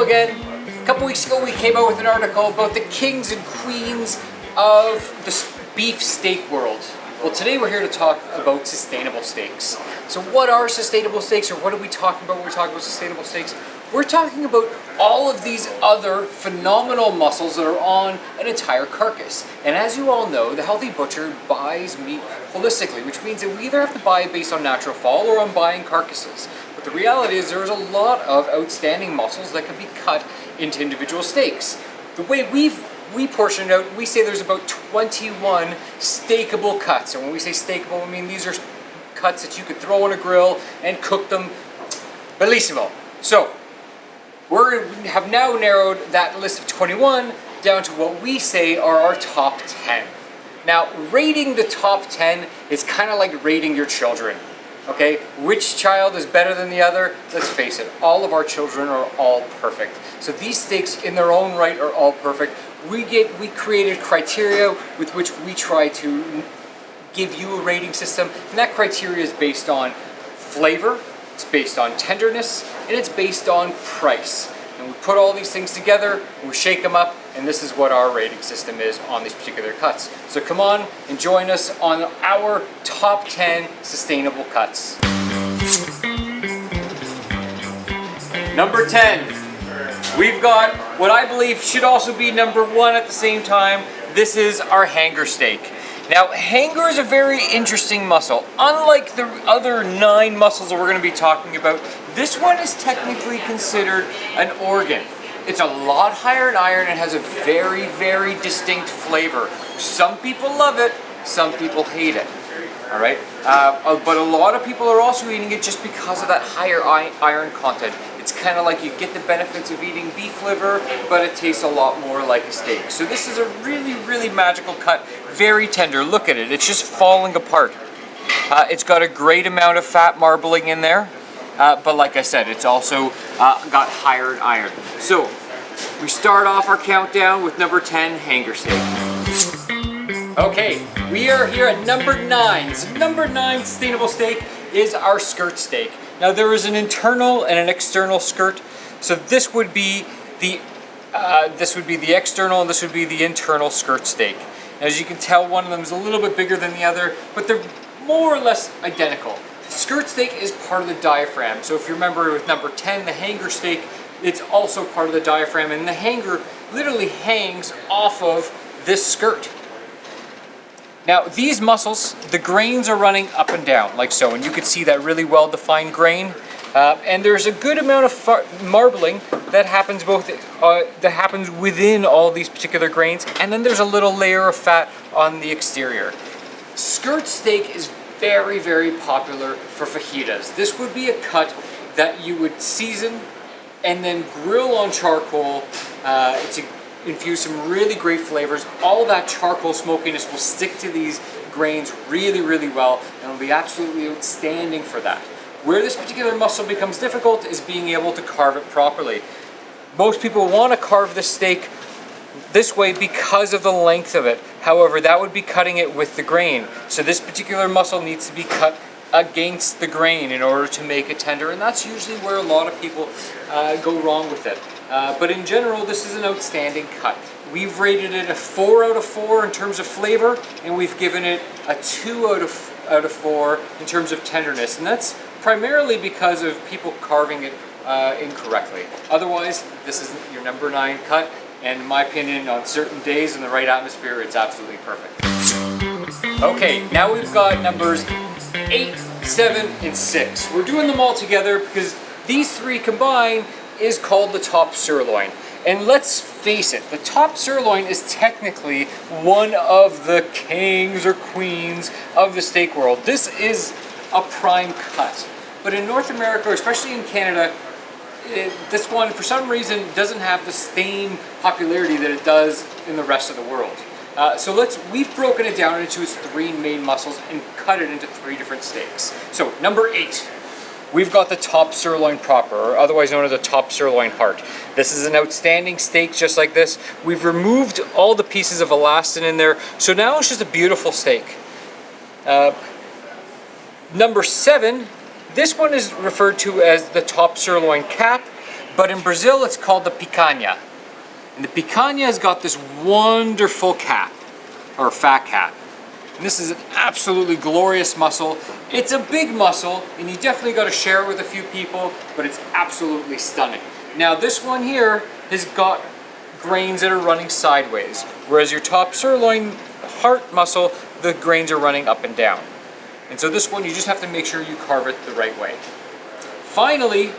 again. A couple weeks ago we came out with an article about the kings and queens of the beef steak world. Well, today we're here to talk about sustainable steaks. So what are sustainable steaks, or what are we talking about when we talk about sustainable steaks? We're talking about all of these other phenomenal muscles that are on an entire carcass. And as you all know, the healthy butcher buys meat holistically, which means that we either have to buy it based on natural fall or on buying carcasses. But the reality is there's a lot of outstanding muscles that can be cut into individual steaks. The way we portion it out, we say there's about 21 steakable cuts. And when we say steakable, I mean these are cuts that you could throw on a grill and cook them bellissimo. So, we have now narrowed that list of 21 down to what we say are our top 10. Now, rating the top 10 is kind of like rating your children. Okay, which child is better than the other? Let's face it, all of our children are all perfect. So these steaks in their own right are all perfect. We created criteria with which we try to give you a rating system, and that criteria is based on flavor, it's based on tenderness, and it's based on price. And we put all these things together, and we shake them up, and this is what our rating system is on these particular cuts. So come on and join us on our top 10 sustainable cuts. Number 10, we've got what I believe should also be number 1 at the same time. This is our hanger steak. Now, hanger is a very interesting muscle. Unlike the other 9 muscles that we're going to be talking about, this one is technically considered an organ. It's a lot higher in iron and has a very, very distinct flavor. Some people love it, some people hate it. All right, but a lot of people are also eating it just because of that higher iron content. It's kind of like you get the benefits of eating beef liver, but it tastes a lot more like a steak. So this is a really, really magical cut, very tender. Look at it, it's just falling apart. It's got a great amount of fat marbling in there, but like I said, it's also got higher in iron. So we start off our countdown with number 10, hanger steak. Okay, we are here at number 9. So number 9 sustainable steak is our skirt steak. Now there is an internal and an external skirt. So this would be the external and this would be the internal skirt steak. As you can tell, one of them is a little bit bigger than the other, but they're more or less identical. Skirt steak is part of the diaphragm. So if you remember with number 10, the hanger steak, it's also part of the diaphragm, and the hanger literally hangs off of this skirt. Now these muscles, the grains are running up and down like so, and you can see that really well defined grain. And there's a good amount of marbling that happens within all these particular grains, and then there's a little layer of fat on the exterior. Skirt steak is very, very popular for fajitas. This would be a cut that you would season and then grill on charcoal to infuse some really great flavors. All that charcoal smokiness will stick to these grains really, really well, and will be absolutely outstanding for that. Where this particular muscle becomes difficult is being able to carve it properly. Most people want to carve the steak this way because of the length of it. However, that would be cutting it with the grain. So this particular muscle needs to be cut against the grain in order to make it tender, and that's usually where a lot of people go wrong with it. But in general, this is an outstanding cut. We've rated it a 4 out of 4 in terms of flavor, and we've given it a 2 out of 4 in terms of tenderness, and that's primarily because of people carving it incorrectly. Otherwise, this is your number 9 cut, and in my opinion, on certain days in the right atmosphere, it's absolutely perfect. Okay, now we've got numbers 8, 7, and 6. We're doing them all together because these 3 combined is called the top sirloin. And let's face it, the top sirloin is technically one of the kings or queens of the steak world. This is a prime cut. But in North America, especially in Canada, this one, for some reason, doesn't have the same popularity that it does in the rest of the world. So we've broken it down into its 3 main muscles and cut it into 3 different steaks. So number 8, we've got the top sirloin proper, or otherwise known as the top sirloin heart. This is an outstanding steak just like this. We've removed all the pieces of elastin in there, so now it's just a beautiful steak. Number 7, this one is referred to as the top sirloin cap, but in Brazil it's called the picanha. And the picanha has got this wonderful cap, or fat cap. And this is an absolutely glorious muscle. It's a big muscle, and you definitely got to share it with a few people, but it's absolutely stunning. Now this one here has got grains that are running sideways, whereas your top sirloin heart muscle, the grains are running up and down. And so this one, you just have to make sure you carve it the right way. Finally,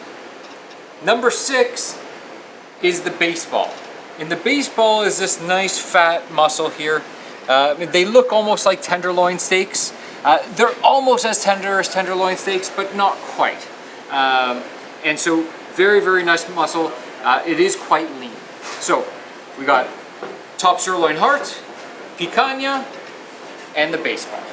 number 6 is the baseball. And the baseball is this nice fat muscle here. They look almost like tenderloin steaks. They're almost as tender as tenderloin steaks, but not quite. And so very, very nice muscle. It is quite lean. So we got top sirloin heart, picanha, and the baseball.